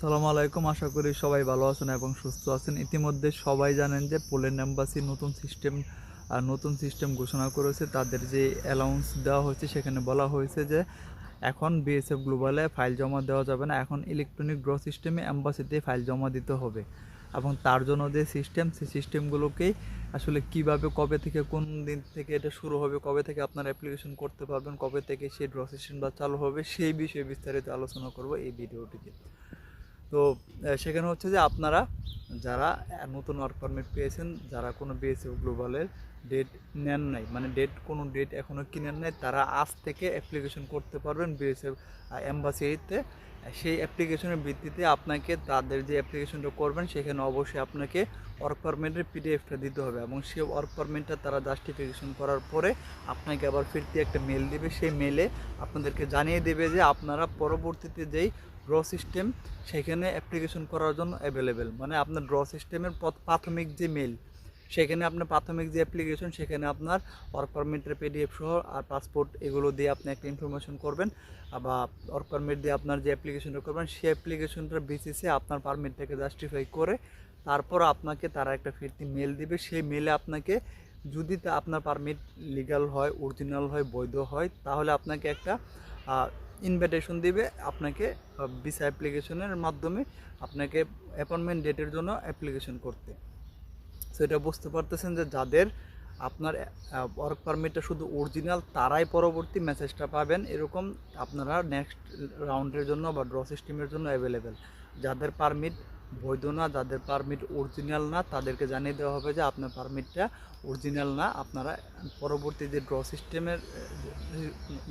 আসসালামু আলাইকুম। আশা করি সবাই ভালো আছেন এবং সুস্থ আছেন। ইতিমধ্যে সবাই জানেন যে পোল্যান্ড এম্বাসি নতুন সিস্টেম ঘোষণা করেছে। তাদের যে অ্যালাউন্স দেওয়া হয়েছে সেখানে বলা হয়েছে যে এখন বিএসএফ গ্লোবালে ফাইল জমা দেওয়া যাবে না, এখন ইলেকট্রনিক ড্র সিস্টেমে এম্বাসিতে ফাইল জমা দিতে হবে। এবং তার জন্য যে সেই সিস্টেমগুলোকেই আসলে কিভাবে, কবে থেকে, কোন দিন থেকে এটা শুরু হবে, কবে থেকে আপনারা অ্যাপ্লিকেশন করতে পারবেন, কবে থেকে সেই ড্র সিস্টেমটা চালু হবে, সেই বিষয়ে বিস্তারিত আলোচনা করব এই ভিডিওটিতে। তো সেখানে হচ্ছে যে আপনারা যারা নতুন ওয়ার্ক পারমিট পেয়েছেন, যারা কোনো বিএসএফ গ্লোবালের ডেট নেন নাই, মানে কোনো ডেট এখনও কিনেন নাই, তারা আজ থেকে অ্যাপ্লিকেশন করতে পারবেন বিএসএফ এম্বাসিতে। সেই অ্যাপ্লিকেশনের ভিত্তিতে আপনাকে তাদের যে অ্যাপ্লিকেশনটা করবেন সেখানে অবশ্যই আপনাকে ওয়ার্ক পারমিটের পিডিএফটা দিতে হবে, এবং সেই ওয়ার্ক পারমিটটা তারা জাস্টিফিকেশন করার পরে আপনাকে আবার ফিরতি একটা মেল দেবে। সেই মেলে আপনাদেরকে জানিয়ে দেবে যে আপনারা পরবর্তীতে যেই ড্র সিস্টেম সেখানে অ্যাপ্লিকেশন করার জন্য অ্যাভেলেবেল, মানে আপনার ড্র সিস্টেমের প্রাথমিক যে মেল, সেখানে আপনার প্রাথমিক যে অ্যাপ্লিকেশন সেখানে আপনার ওয়ার্ক পারমিটের পিডিএফ সহ আর পাসপোর্ট এগুলো দিয়ে আপনি একটা ইনফরমেশন করবেন, বা ওয়ার্ক পারমিট দিয়ে আপনার যে অ্যাপ্লিকেশনটা করবেন সেই অ্যাপ্লিকেশনটার বেসিসে আপনার পারমিটটাকে জাস্টিফাই করে তারপর আপনাকে তারা একটা ফিরতি মেল দিবে। সেই মেলে আপনাকে যদি আপনার পারমিট লিগ্যাল হয়, অরিজিনাল হয়, বৈধ হয়, তাহলে আপনাকে একটা ইনভিটেশন দিবে আপনাকে ভিসা অ্যাপ্লিকেশনের মাধ্যমে আপনাকে অ্যাপয়েন্টমেন্ট ডেটের জন্য অ্যাপ্লিকেশন করতে। সো এটা বুঝতে পারতেছেন যে যাদের আপনার ওয়ার্ক পারমিটটা শুধু অরিজিনাল তারাই পরবর্তী মেসেজটা পাবেন, এরকম আপনারা নেক্সট রাউন্ডের জন্য বা ড্র সিস্টেমের জন্য অ্যাভেলেবেল। যাদের পারমিট বৈধ না, যাদের পারমিট অরিজিনাল না, তাদেরকে জানিয়ে দেওয়া হবে যে আপনার পারমিটটা অরিজিনাল না, আপনারা পরবর্তী যে ড্র সিস্টেমের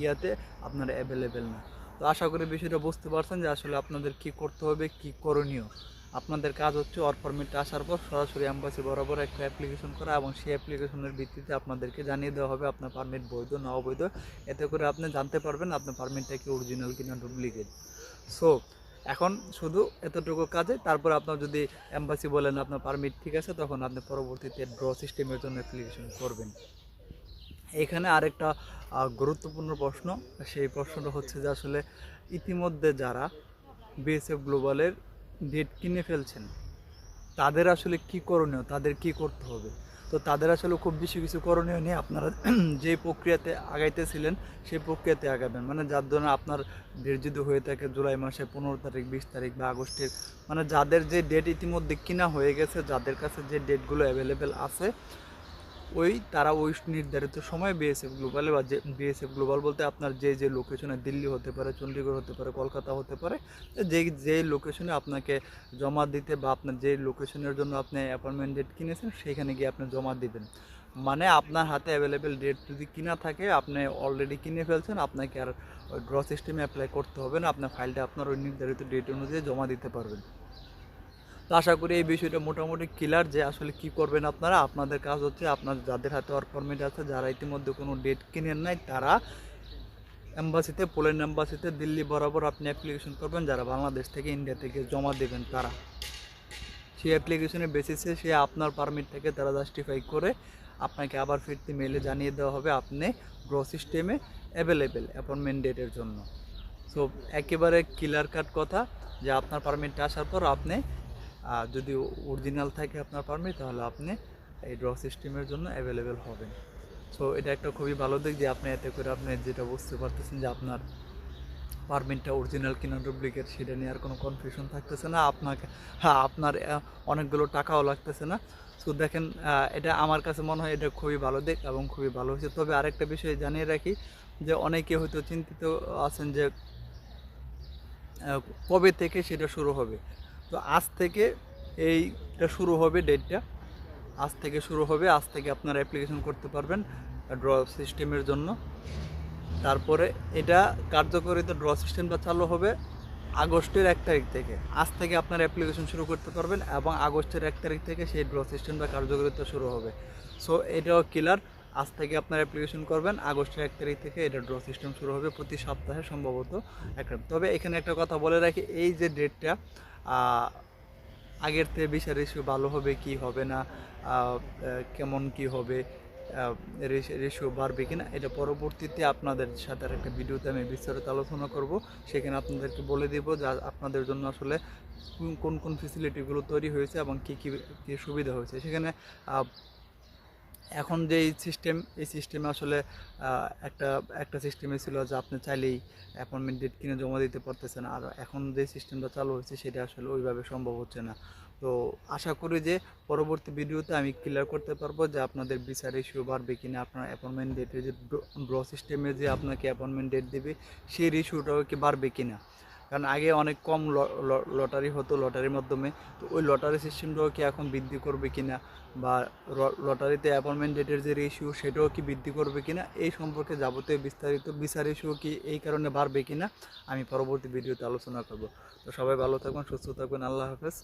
ইয়াতে আপনারা অ্যাভেলেবেল না। তো আশা করি বিষয়টা বুঝতে পারছেন যে আসলে আপনাদের কি করতে হবে, কি করণীয়। আপনাদের কাজ হচ্ছে ওয়ার্ক পারমিটটা আসার পর সরাসরি এম্বাসি বরাবর একটা অ্যাপ্লিকেশন করা, এবং সেই অ্যাপ্লিকেশনের ভিত্তিতে আপনাদেরকে জানিয়ে দেওয়া হবে আপনার পারমিট বৈধ না অবৈধ। এতে করে আপনি জানতে পারবেন আপনার পারমিটটা কি অরিজিনাল কিনা ডুপ্লিকেট। সো এখন শুধু এতটুকু কাজে, তারপর আপনার যদি এম্বাসি বলেন আপনার পারমিট ঠিক আছে, তখন আপনি পরবর্তীতে ড্র সিস্টেমের জন্য অ্যাপ্লিকেশন করবেন। এখানে আরেকটা গুরুত্বপূর্ণ প্রশ্ন, সেই প্রশ্নটা হচ্ছে যে আসলে ইতিমধ্যে যারা বিএসএফ গ্লোবালের ডেট কিনে ফেলছেন তাদের আসলে কি করণীয়, তাদের কি করতে হবে। তো তাদের আসলে খুব বেশি কিছু করণীয় নেই। আপনারা যে প্রক্রিয়াতে আগাইতেছিলেন সেই প্রক্রিয়াতে আগাবেন, মানে যার জন্য আপনার ডেট যদি হয়ে থাকে জুলাই মাসে 15 তারিখ, 20 তারিখ বা আগস্টের, মানে যাদের যে ডেট ইতিমধ্যে কিনা হয়ে গেছে, যাদের কাছে যে ডেটগুলো অ্যাভেলেবেল আছে, তারা ওই নির্ধারিত সময় বিএসএফ গ্লোবালে, বা যে বিএসএফ গ্লোবাল বলতে আপনার যে লোকেশনে, দিল্লি হতে পারে, চণ্ডীগড় হতে পারে, কলকাতা হতে পারে, যে লোকেশনে আপনাকে জমা দিতে, বা আপনার যে লোকেশনের জন্য আপনি অ্যাপয়েন্টমেন্ট ডেট কিনেছেন সেখানে গিয়ে আপনি জমা দিবেন। মানে আপনার হাতে অ্যাভেলেবেল ডেট যদি কিনা থাকে, আপনি অলরেডি কিনে ফেলছেন, আপনাকে আর ড্র সিস্টেমে অ্যাপ্লাই করতে হবে না, আপনার ফাইলটা আপনার ওই নির্ধারিত ডেট অনুযায়ী জমা দিতে পারবেন। তো আশা করি এই বিষয়টা মোটামুটি ক্লিয়ার যে আসলে কি করবেন আপনারা। আপনাদের কাজ হচ্ছে আপনার যাদের হাতে ওয়ার্ক পারমিট আছে, যারা ইতিমধ্যে কোনো ডেট কিনেন নাই, তারা এম্বাসিতে, পোল্যান্ড এম্বাসিতে দিল্লি বরাবর আপনি অ্যাপ্লিকেশন করবেন। যারা বাংলাদেশ থেকে, ইন্ডিয়া থেকে জমা দেবেন, তারা সেই অ্যাপ্লিকেশনের বেসিসে সে আপনার পারমিটটাকে তারা জাস্টিফাই করে আপনাকে আবার ফিরতি মেলে জানিয়ে দেওয়া হবে আপনি ড্র সিস্টেমে অ্যাভেলেবেল অ্যাপয়েন্টমেন্ট ডেটের জন্য। সো একেবারে ক্লিয়ার কাট কথা যে আপনার পারমিটটা আসার পর আপনি যদি অরিজিনাল থাকে আপনার পারমিট, তাহলে আপনি এই ড্র সিস্টেমের জন্য অ্যাভেলেবেল হবেন। সো এটা একটা খুবই ভালো দিক যে আপনি এতে করে আপনি যেটা বুঝতে পারতেছেন যে আপনার পারমিটটা অরিজিনাল কিনা ডুপ্লিকেট, সেটা নিয়ে আর কোনো কনফিউশন থাকতেছে না আপনাকে। হ্যাঁ, আপনার অনেকগুলো টাকাও লাগতেছে না। সো দেখেন, এটা আমার কাছে মনে হয় এটা খুবই ভালো দিক এবং খুবই ভালো হয়েছে। তবে আরেকটা বিষয় জানিয়ে রাখি যে অনেকে হয়তো চিন্তিত আছেন যে কবে থেকে সেটা শুরু হবে। তো আজ থেকে এইটা শুরু হবে, ডেটটা আজ থেকে শুরু হবে। আজ থেকে আপনারা অ্যাপ্লিকেশন করতে পারবেন ড্র সিস্টেমের জন্য। তারপরে এটা কার্যকরিতা, ড্র সিস্টেমটা চালু হবে আগস্টের 1 তারিখ থেকে। আজ থেকে আপনারা অ্যাপ্লিকেশন শুরু করতে পারবেন এবং আগস্টের 1 তারিখ থেকে সেই ড্র সিস্টেমটা কার্যকরিতা শুরু হবে। সো এটাও ক্লিয়ার, আজ থেকে আপনারা অ্যাপ্লিকেশন করবেন, আগস্টের 1 তারিখ থেকে এটা ড্র সিস্টেম শুরু হবে, প্রতি সপ্তাহে সম্ভবত একটা। তবে এখানে একটা কথা বলে রাখি, এই যে ডেটটা আগের থেকে বিচার ইস্যু ভালো হবে কি হবে না, কেমন কি হবে, রেশিও বাড়বে কিনা, এটা পরবর্তীতে আপনাদের সাথে একটা ভিডিওতে আমি বিস্তারিত আলোচনা করব। সেখানে আপনাদেরকে বলে দেব যে আপনাদের জন্য আসলে কোন কোন ফেসিলিটিগুলো তৈরি হয়েছে এবং কী কী কী সুবিধা হয়েছে সেখানে। এখন যে এই সিস্টেমে আসলে একটা একটা সিস্টেমে ছিল যে আপনি চাইলেই অ্যাপয়েন্টমেন্ট ডেট কিনে জমা দিতে পারতেছেন, আর এখন যে সিস্টেমটা চালু হয়েছে সেটা আসলে ওইভাবে সম্ভব হচ্ছে না। তো আশা করি যে পরবর্তী ভিডিওতে আমি ক্লিয়ার করতে পারবো যে আপনাদের ভিসা রেশিও বাড়বে কিনা, আপনার অ্যাপয়েন্টমেন্ট ডেটের যে ড্র সিস্টেমে যে আপনাকে অ্যাপয়েন্টমেন্ট ডেট দেবে সেই রেশিওটাও কি বাড়বে কিনা। কারণ আগে অনেক কম লটারি হতো, লটারির মাধ্যমে। তো ওই লটারি সিস্টেমটাও কি এখন বৃদ্ধি করবে কিনা, বা লটারিতে অ্যাপয়েন্টমেন্ট ডেটের যে রেশিও সেটাও কি বৃদ্ধি করবে কিনা, এই সম্পর্কে যাবতীয় বিস্তারিত ভিসা রেশিও কি এই কারণে বাড়বে কিনা আমি পরবর্তী ভিডিওতে আলোচনা করব। তো সবাই ভালো থাকবেন, সুস্থ থাকবেন, আল্লাহ হাফেজ।